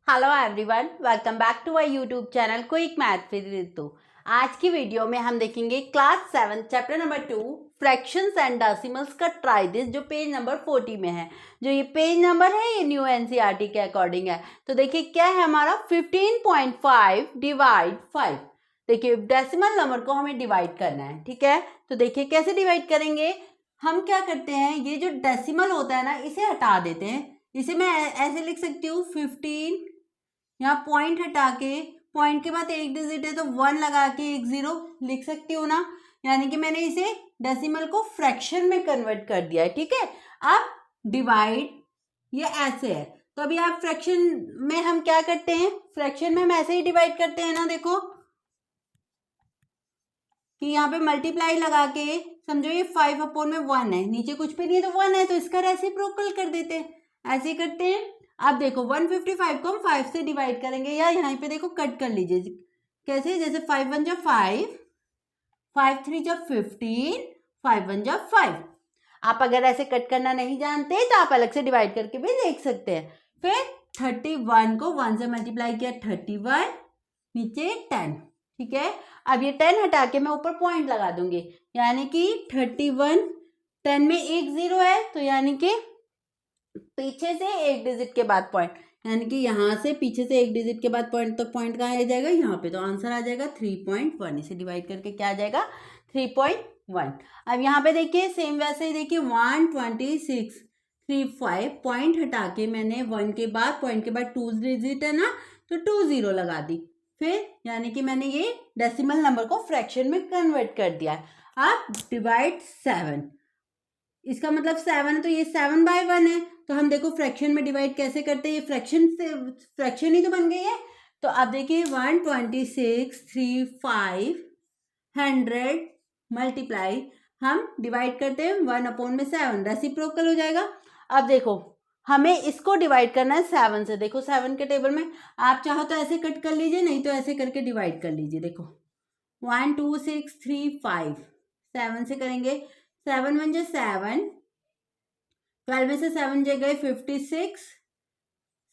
Hello everyone, welcome back to our YouTube channel quick math with Ritu. आज की video में हम देखेंगे class 7 chapter number 2 fractions and decimals का ट्राई दिस, जो पेज नंबर 40 में है। जो ये पेज नंबर है ये न्यू एनसीईआरटी के अकॉर्डिंग है। तो देखिए क्या है हमारा 15.5 डिवाइड 5। देखिए डेसिमल नंबर को हमें डिवाइड करना है, ठीक है। तो देखिए कैसे डिवाइड करेंगे। हम क्या करते हैं, ये जो डेसिमल होता है ना इसे हटा देते हैं। इसे मैं ऐसे लिख सकती हूँ 15, यहाँ पॉइंट हटा के, पॉइंट के बाद एक डिजिट है तो 1 लगा के एक 0 लिख सकती हूँ ना। यानी कि मैंने इसे डेसिमल को फ्रैक्शन में कन्वर्ट कर दिया है, ठीक है। अब डिवाइड ये ऐसे है, तो अभी आप फ्रैक्शन में हम क्या करते हैं, फ्रैक्शन में हम ऐसे ही डिवाइड करते हैं ना। देखो कि यहाँ पे मल्टीप्लाई लगा के समझो ये 5/1 है, नीचे कुछ भी नहीं है तो 1 है, तो इसका रेसिप्रोकल कर देते हैं, ऐसे ही करते हैं। अब देखो 155 को हम 5 से डिवाइड करेंगे, या यहाँ पे देखो कट कर लीजिए। कैसे, जैसे 5 1 जा 5, 5 3 जा 15, 5 1 जा 5। आप अगर ऐसे कट करना नहीं जानते तो आप अलग से डिवाइड करके भी देख सकते हैं। फिर 31 को 1 से मल्टीप्लाई किया 31, नीचे 10, ठीक है। अब ये 10 हटा के मैं ऊपर पॉइंट लगा दूंगी, यानी कि 31, 10 में एक 0 है, तो यानी कि पीछे से एक डिजिट के बाद पॉइंट, यानी कि यहाँ से पीछे से एक डिजिट के बाद पॉइंट, तो पॉइंट कहाँ आ जाएगा, यहाँ पे। तो आंसर आ जाएगा 3.1। इसे डिवाइड करके क्या आ जाएगा 3.1। अब यहाँ पे देखिए सेम वैसे ही देखिए 126 35, पॉइंट हटा के मैंने 1 के बाद पॉइंट के बाद 2 डिजिट है ना, तो 2 0 लगा दी। फिर यानी कि मैंने ये डेसिमल नंबर को फ्रैक्शन में कन्वर्ट कर दिया है। अब डिवाइड 7, इसका मतलब 7 है तो ये 7/1 है। तो हम देखो फ्रैक्शन में डिवाइड कैसे करते हैं, ये फ्रैक्शन से फ्रैक्शन ही तो बन गई है। तो अब देखिए 126 35 100 मल्टीप्लाई, हम डिवाइड करते हैं 1/7, रेसिप्रोकल हो जाएगा। अब देखो हमें इसको डिवाइड करना है 7 से। देखो 7 के टेबल में आप चाहो तो ऐसे कट कर लीजिए, नहीं तो ऐसे करके डिवाइड कर लीजिए। देखो 1 2 6 3 5, 7 से करेंगे, 7 1 जा 7, 12 में से 7 गए 56,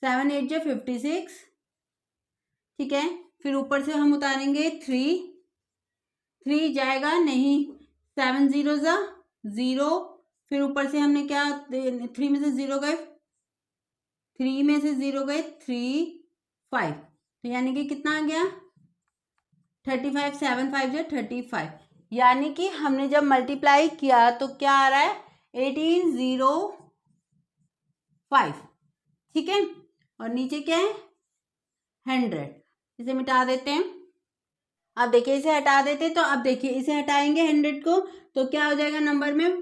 7 8 जा 56, ठीक है। फिर ऊपर से हम उतारेंगे 3 जाएगा नहीं, 7 0 जा 0, फिर ऊपर से हमने क्या 3 में से 0 गए, 3 में से 0 गए 3 5, तो यानी कि कितना आ गया 35, 7 5 जा 35। यानी कि हमने जब मल्टीप्लाई किया तो क्या आ रहा है 1805, ठीक है। और नीचे क्या है 100, इसे मिटा देते हैं। अब देखिए इसे हटा देते हैं, तो अब देखिए इसे हटाएंगे 100 को, तो क्या हो जाएगा नंबर में,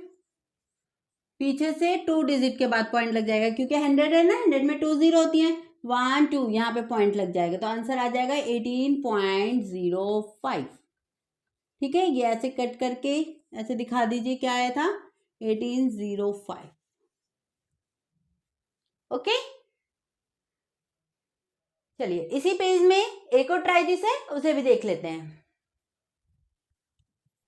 पीछे से 2 डिजिट के बाद पॉइंट लग जाएगा, क्योंकि 100 है ना, 100 में 2 0 होती हैं, 1 2 यहाँ पे पॉइंट लग जाएगा, तो आंसर आ जाएगा 18.05, ठीक है। ये ऐसे कट करके ऐसे दिखा दीजिए क्या आया था 1805, ओके। चलिए इसी पेज में एक और ट्राई जिस है उसे भी देख लेते हैं।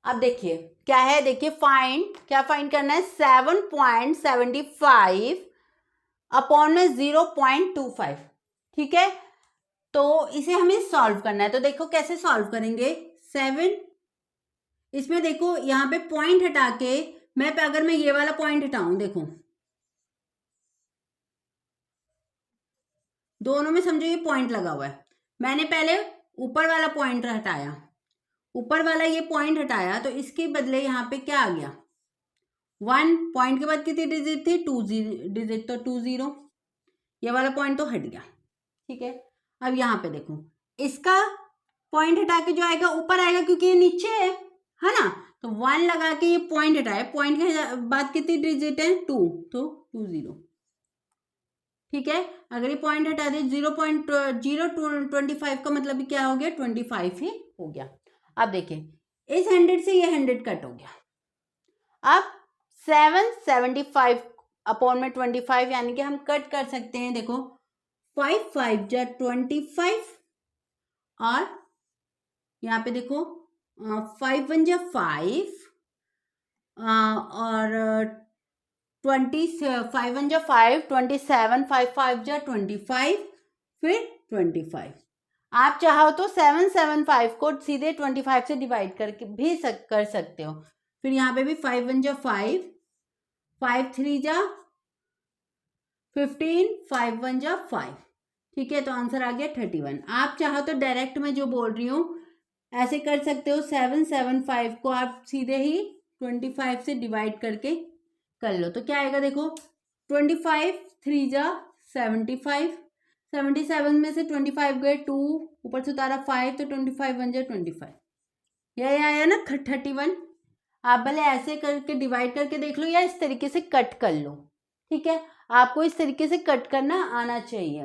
अब देखिए क्या है, देखिए क्या फाइंड करना है 7.75 अपॉन में 0.25, ठीक है। तो इसे हमें सॉल्व करना है, तो देखो कैसे सॉल्व करेंगे। 7, इसमें देखो यहाँ पे पॉइंट हटा के अगर मैं ये वाला पॉइंट हटाऊं, देखो दोनों में समझो ये पॉइंट लगा हुआ है, मैंने पहले ऊपर वाला पॉइंट हटाया, ऊपर वाला ये पॉइंट हटाया, तो इसके बदले यहाँ पे क्या आ गया 1, पॉइंट के बाद कितनी डिजिट थी 2 डिजिट, तो 2 0, ये वाला पॉइंट तो हट गया, ठीक है। अब यहाँ पे देखो इसका पॉइंट हटा के जो आएगा ऊपर आएगा, क्योंकि ये नीचे है ना, तो 1 लगा के ये पॉइंट हटाया, पॉइंट के बाद कितनी डिजिट है 2, तो 2 0, ठीक है। अगर ये पॉइंट हटा दे 0.025 का मतलब क्या हो गया 25 ही हो गया। अब देखिए इस 100 से ये 100 कट हो गया। अब 775 अपॉन में 25, यानी कि हम कट कर सकते हैं, देखो 5 5 जा 25, और यहाँ पे देखो 5 1 जा 5, और 5 1 जा 5, 27, 5 5 जा 25, फिर 25। आप चाहो तो 775 को सीधे 25 से डिवाइड करके भी कर सकते हो। फिर यहाँ पे भी 5 1 जा 5, 5 3 जा 15, 5 1 जा 5। ठीक है, तो आंसर आ गया 31। आप चाहो तो डायरेक्ट में जो बोल रही हूँ ऐसे कर सकते हो, 775 को आप सीधे ही 25 से डिवाइड करके कर लो। तो क्या आएगा देखो, 25 3 जा 75, 77 में से 25 गए 2, ऊपर से उतारा 5, तो 25 1 जा 25, यही आया ना 31। आप भले ऐसे करके डिवाइड करके देख लो या इस तरीके से कट कर लो। ठीक है, आपको इस तरीके से कट करना आना चाहिए।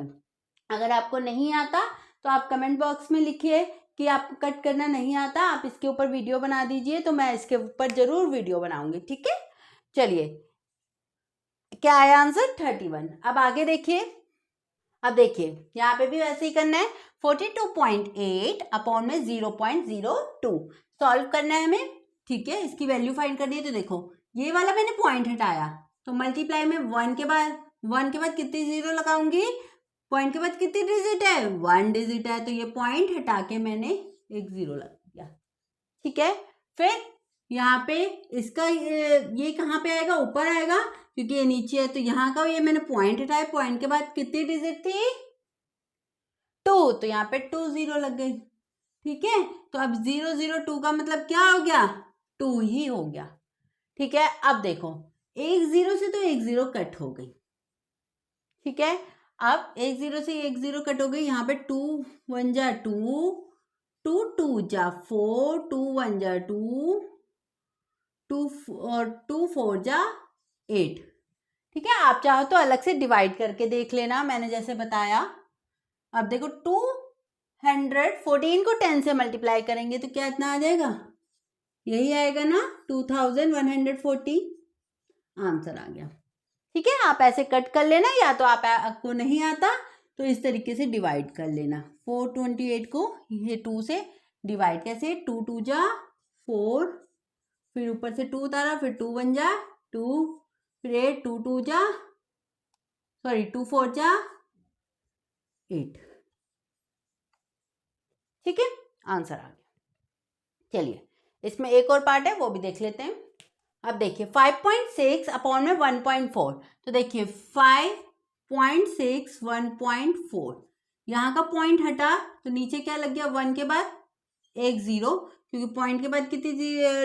अगर आपको नहीं आता तो आप कमेंट बॉक्स में लिखिए कि आपको कट करना नहीं आता, आप इसके ऊपर वीडियो बना दीजिए, तो मैं इसके ऊपर जरूर वीडियो बनाऊंगी। ठीक है, चलिए क्या आया आंसर 31। अब आगे देखिए, अब देखिए यहाँ पे भी वैसे ही करना है। 42.8 अपॉन में 0.02 सॉल्व करना है हमें। ठीक है, इसकी वैल्यू फाइंड करनी है। तो देखो ये वाला मैंने पॉइंट हटाया, तो मल्टीप्लाई में 1 के बाद कितनी जीरो लगाऊंगी, पॉइंट के बाद कितनी डिजिट है, 1 डिजिट है, तो ये पॉइंट हटा के मैंने एक जीरो लगा दिया। ठीक है, फिर यहाँ पे इसका ये कहाँ पे आएगा, ऊपर आएगा, क्योंकि ये नीचे है, तो यहाँ का ये मैंने पॉइंट हटाया, पॉइंट के बाद कितनी डिजिट थी 2, तो यहाँ पे 2 जीरो लग गई। ठीक है, तो अब 0 0 2 का मतलब क्या हो गया, 2 ही हो गया। ठीक है, अब देखो एक जीरो से तो एक जीरो कट हो गई। ठीक है, अब एक जीरो से एक जीरो कट हो गई। यहाँ पे 2 1 जा 2, 2 2 जा 4, 2 1 जा 2, 2 और 2 4 जा 8। ठीक है, आप चाहो तो अलग से डिवाइड करके देख लेना, मैंने जैसे बताया। अब देखो 214 को 10 से मल्टीप्लाई करेंगे तो क्या इतना आ जाएगा, यही आएगा ना 2140। आंसर आ गया। ठीक है, आप ऐसे कट कर लेना, या तो आपको नहीं आता तो इस तरीके से डिवाइड कर लेना। 428 को ये 2 से डिवाइड कैसे, 2 2 जा 4, फिर ऊपर से 2 उतारा, फिर 2 1 जा 2, फिर 8 2 2 जा 2 4 जा 8। ठीक है, आंसर आ गया। चलिए इसमें एक और पार्ट है, वो भी देख लेते हैं। अब देखिए 5.6 अपॉन में 1.4, तो देखिए 5.6 1.4, यहाँ का पॉइंट हटा तो नीचे क्या लग गया, 1 के बाद एक जीरो, क्योंकि पॉइंट के बाद कितनी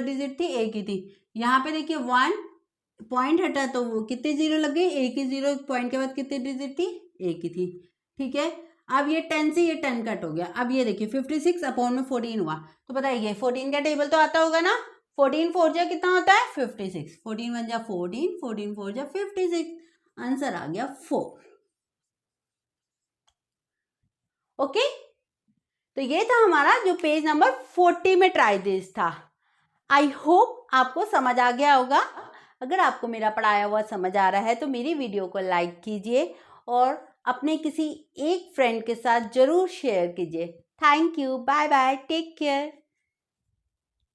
डिजिट थी, एक ही थी। यहाँ पे देखिए 1 पॉइंट हटा तो वो कितने जीरो लग गए, एक ही जीरो, पॉइंट के बाद कितनी डिजिट थी, एक ही थी। ठीक है, अब ये 10 से ये 10 कट हो गया। अब ये देखिए 56 अपॉन में 14 हुआ, तो बताइए 14 का टेबल तो आता होगा ना, 14 4 जा कितना होता है 56, 14 1 जा 14, 14 4 जा 56, आंसर आ गया 4। ओके, तो ये था हमारा जो पेज नंबर 40 में ट्राई दिस था। आई होप आपको समझ आ गया होगा। अगर आपको मेरा पढ़ाया हुआ समझ आ रहा है तो मेरी वीडियो को लाइक कीजिए और अपने किसी एक फ्रेंड के साथ जरूर शेयर कीजिए। Thank you, bye bye, take care.